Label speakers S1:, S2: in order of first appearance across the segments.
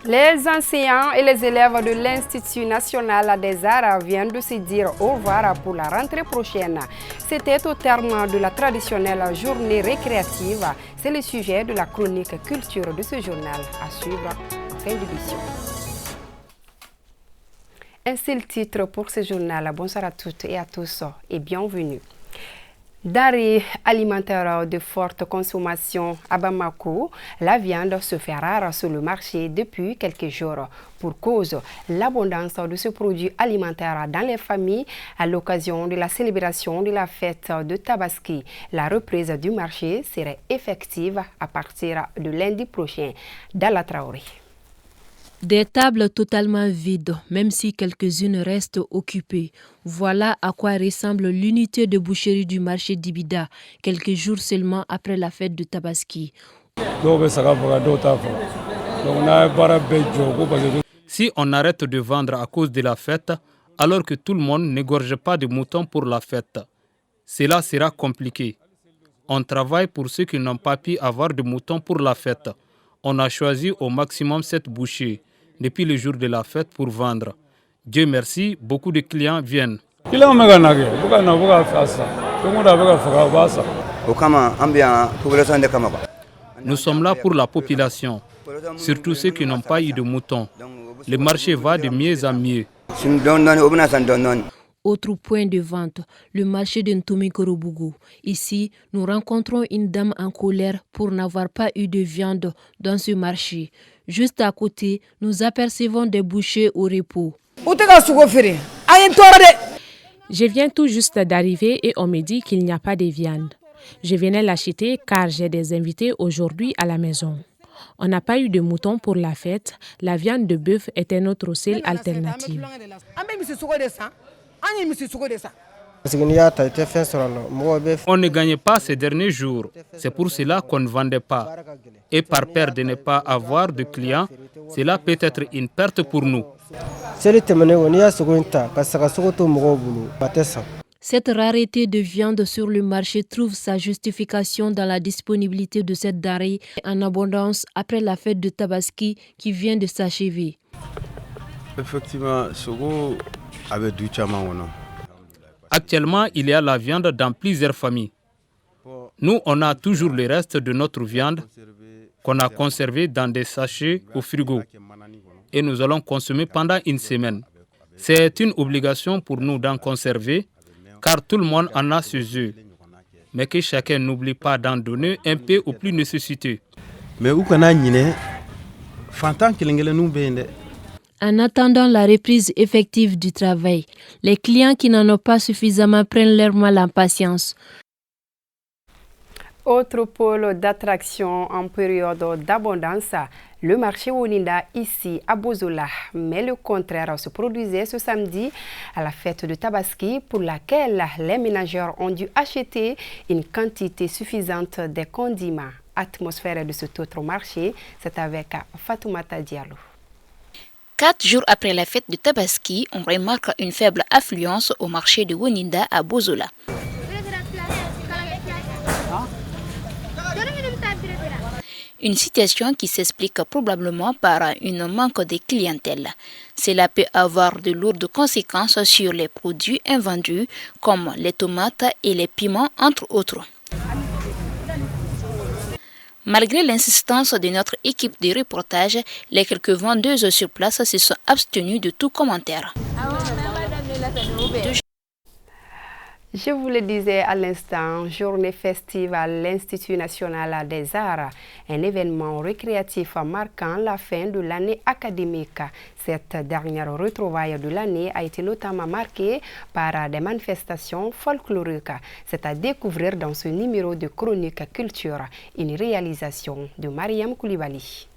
S1: Les enseignants et les élèves de l'Institut national des arts viennent de se dire au revoir pour la rentrée prochaine. C'était au terme de la traditionnelle journée récréative. C'est le sujet de la chronique culture de ce journal à suivre en fin d'édition. Un seul titre pour ce journal. Bonsoir à toutes et à tous et bienvenue. Denrées alimentaires de forte consommation à Bamako, la viande se fait rare sur le marché depuis quelques jours. Pour cause, l'abondance de ce produit alimentaire dans les familles à l'occasion de la célébration de la fête de Tabaski. La reprise du marché serait effective à partir de lundi prochain dans la Traoré.
S2: Des tables totalement vides, même si quelques-unes restent occupées. Voilà à quoi ressemble l'unité de boucherie du marché d'Ibida, quelques jours seulement après la fête de Tabaski.
S3: Si on arrête de vendre à cause de la fête, alors que tout le monde n'égorge pas de moutons pour la fête, cela sera compliqué. On travaille pour ceux qui n'ont pas pu avoir de moutons pour la fête. On a choisi au maximum 7 bouchers depuis le jour de la fête pour vendre. Dieu merci, beaucoup de clients viennent. Nous sommes là pour la population, surtout ceux qui n'ont pas eu de moutons. Le marché va de mieux en mieux.
S2: Autre point de vente, le marché de Ntomikorobougou. Ici, nous rencontrons une dame en colère pour n'avoir pas eu de viande dans ce marché. Juste à côté, nous apercevons des bouchers au repos.
S4: Je viens tout juste d'arriver et on me dit qu'il n'y a pas de viande. Je venais l'acheter car j'ai des invités aujourd'hui à la maison. On n'a pas eu de mouton pour la fête. La viande de bœuf était notre seule alternative.
S3: On ne gagnait pas ces derniers jours. C'est pour cela qu'on ne vendait pas. Et par peur de ne pas avoir de clients, cela peut être une perte pour nous.
S2: Cette rareté de viande sur le marché trouve sa justification dans la disponibilité de cette denrée en abondance après la fête de Tabaski qui vient de s'achever.
S5: Effectivement, Sogo avait du chamagno.
S3: Actuellement, il y a la viande dans plusieurs familles. Nous, on a toujours le reste de notre viande qu'on a conservé dans des sachets au frigo et nous allons consommer pendant une semaine. C'est une obligation pour nous d'en conserver car tout le monde en a chez eux. Mais que chacun n'oublie pas d'en donner un peu aux plus nécessités.
S2: En attendant la reprise effective du travail, les clients qui n'en ont pas suffisamment prennent leur mal en patience.
S1: Autre pôle d'attraction en période d'abondance, le marché Woninda ici à Bozola. Mais le contraire se produisait ce samedi à la fête de Tabaski pour laquelle les ménageurs ont dû acheter une quantité suffisante de condiments. Atmosphère de cet autre marché, c'est avec Fatoumata Diallo.
S6: 4 jours après la fête de Tabaski, on remarque une faible affluence au marché de Woninda à Bozola. Une situation qui s'explique probablement par un manque de clientèle. Cela peut avoir de lourdes conséquences sur les produits invendus comme les tomates et les piments entre autres. Malgré l'insistance de notre équipe de reportage, les quelques vendeuses sur place se sont abstenues de tout commentaire.
S1: Je vous le disais à l'instant, journée festive à l'Institut national des arts, un événement récréatif marquant la fin de l'année académique. Cette dernière retrouvaille de l'année a été notamment marquée par des manifestations folkloriques. C'est à découvrir dans ce numéro de Chronique Culture, une réalisation de Mariam Koulibaly.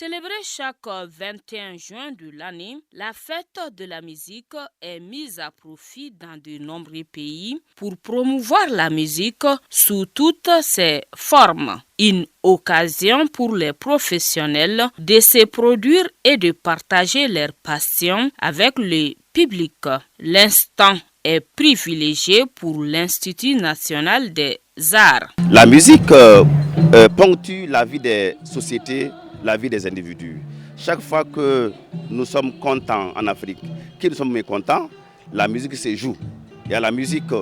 S7: Célébrée chaque 21 juin de l'année, la fête de la musique est mise à profit dans de nombreux pays pour promouvoir la musique sous toutes ses formes. Une occasion pour les professionnels de se produire et de partager leur passion avec le public. L'instant est privilégié pour l'Institut national des arts.
S8: La musique ponctue la vie des sociétés, la vie des individus. Chaque fois que nous sommes contents en Afrique, que nous sommes mécontents, la musique se joue. Il y a la musique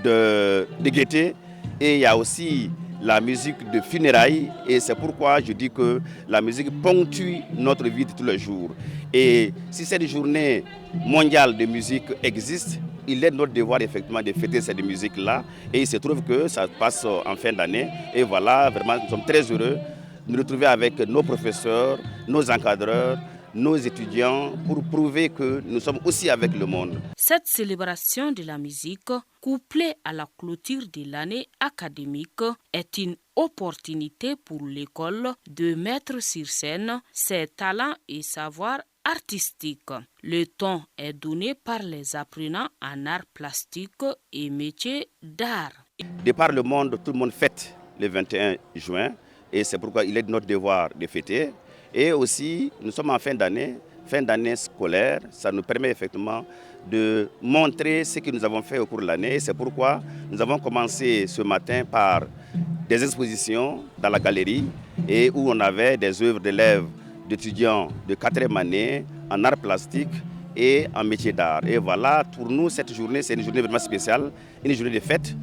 S8: de gaieté et il y a aussi la musique de funérailles. Et c'est pourquoi je dis que la musique ponctue notre vie de tous les jours. Et si cette journée mondiale de musique existe, il est notre devoir effectivement de fêter cette musique-là. Et il se trouve que ça passe en fin d'année. Et voilà, vraiment, nous sommes très heureux de nous retrouver avec nos professeurs, nos encadreurs, nos étudiants pour prouver que nous sommes aussi avec le monde.
S7: Cette célébration de la musique, couplée à la clôture de l'année académique, est une opportunité pour l'école de mettre sur scène ses talents et savoirs artistiques. Le ton est donné par les apprenants en arts plastiques et métiers d'art.
S8: De par le monde, tout le monde fête le 21 juin. Et c'est pourquoi il est de notre devoir de fêter. Et aussi, nous sommes en fin d'année scolaire. Ça nous permet effectivement de montrer ce que nous avons fait au cours de l'année. Et c'est pourquoi nous avons commencé ce matin par des expositions dans la galerie et où on avait des œuvres d'élèves, d'étudiants de 4e année en arts plastiques et en métier d'art. Et voilà, pour nous, cette journée, c'est une journée vraiment spéciale, une journée de fête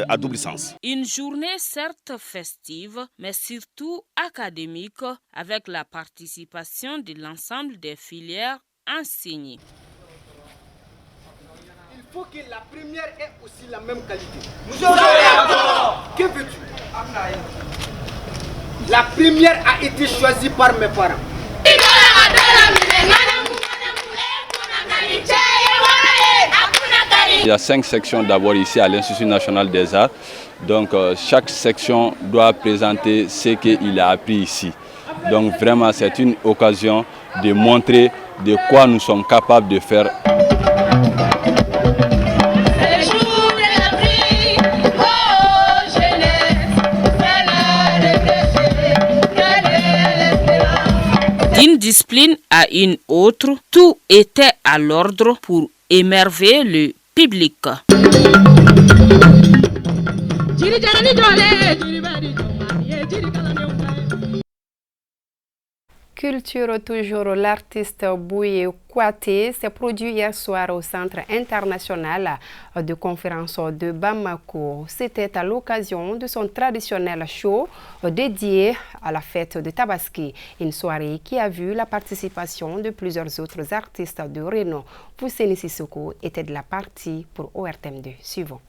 S8: à double sens.
S7: Une journée certes festive, mais surtout académique, avec la participation de l'ensemble des filières enseignées.
S9: Il faut que la première ait aussi la même qualité. Nous sommes d'accord. Que veux-tu? La première a été choisie par mes parents.
S10: Il y a 5 sections d'abord ici à l'Institut national des arts. Donc chaque section doit présenter ce qu'il a appris ici. Donc vraiment c'est une occasion de montrer de quoi nous sommes capables de faire.
S7: D'une discipline à une autre, tout était à l'ordre pour émerveiller le public.
S1: Culture toujours, l'artiste Bouye Kouyaté s'est produit hier soir au Centre international de conférence de Bamako. C'était à l'occasion de son traditionnel show dédié à la fête de Tabaski, une soirée qui a vu la participation de plusieurs autres artistes de renom. Pousseni Sissoko était de la partie pour ORTM2. Suivons.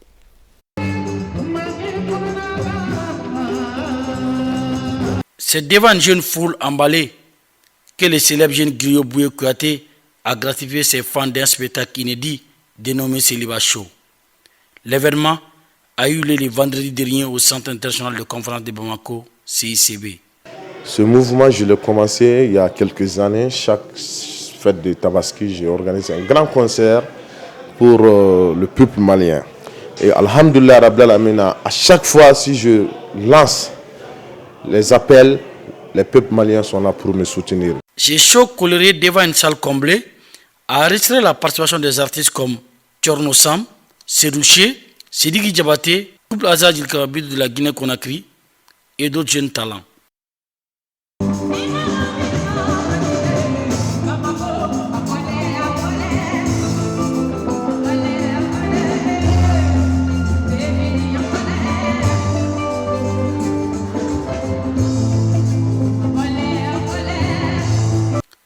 S11: C'est devant une jeune foule emballée que le célèbre jeune griot Bouye Kouyaté a gratifié ses fans d'un spectacle inédit dénommé Célibat Show. L'événement a eu lieu le vendredi dernier au Centre international de conférence de Bamako, CICB.
S12: Ce mouvement, je l'ai commencé il y a quelques années. Chaque fête de Tabaski, j'ai organisé un grand concert pour le peuple malien. Et alhamdoulilah Rabbil Alamin, à chaque fois si je lance les appels, les peuples maliens sont là pour me soutenir.
S11: Ce show coloré devant une salle comblée a enregistré la participation des artistes comme Tchorno Sam, Sedouché, Sidiki Diabaté, Couple Azad Il Karabid de la Guinée-Conakry et d'autres jeunes talents.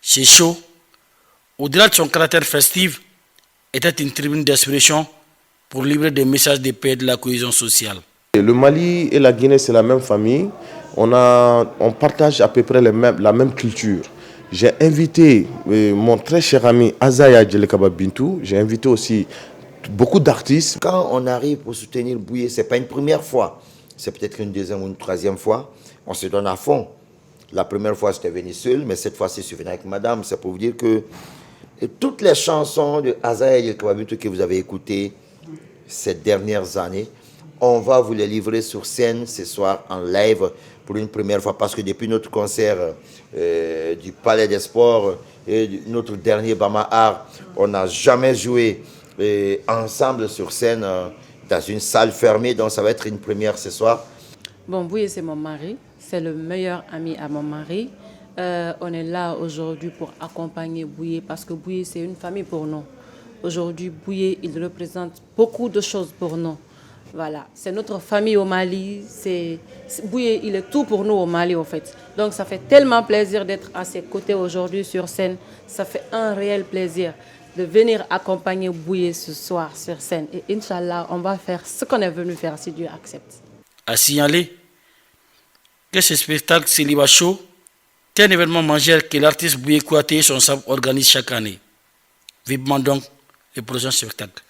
S11: Ce show, au-delà de son caractère festif, était une tribune d'inspiration pour livrer des messages de paix et de la cohésion sociale.
S12: Le Mali et la Guinée, c'est la même famille. On partage à peu près la même culture. J'ai invité mon très cher ami Azaya Djelekaba Bintou. J'ai invité aussi beaucoup d'artistes.
S13: Quand on arrive pour soutenir Bouye, ce n'est pas une première fois. C'est peut-être une deuxième ou une troisième fois. On se donne à fond. La première fois, j'étais venu seul, mais cette fois-ci, je suis venu avec madame. C'est pour vous dire que toutes les chansons de Azaï El Kawabitou que vous avez écoutées ces dernières années, on va vous les livrer sur scène ce soir en live pour une première fois, parce que depuis notre concert du Palais des Sports et notre dernier Bama Art, on n'a jamais joué ensemble sur scène dans une salle fermée, donc ça va être une première ce soir.
S14: Bon, Bouye, c'est mon mari, c'est le meilleur ami à mon mari. On est là aujourd'hui pour accompagner Bouye, parce que Bouye, c'est une famille pour nous. Aujourd'hui, Bouye, il représente beaucoup de choses pour nous. Voilà, c'est notre famille au Mali. Bouye, il est tout pour nous au Mali, en fait. Donc, ça fait tellement plaisir d'être à ses côtés aujourd'hui sur scène. Ça fait un réel plaisir de venir accompagner Bouye ce soir sur scène. Et Inch'Allah, on va faire ce qu'on est venu faire, si Dieu accepte.
S11: À signaler que ce spectacle Célibat Show est un événement majeur que l'artiste Bouye Kouyaté et son staff organisent chaque année. Vivement donc le prochain spectacle.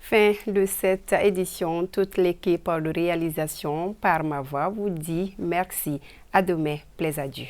S1: Fin de cette édition. Toute l'équipe de réalisation par ma voix vous dit merci. À demain. Plaise à Dieu.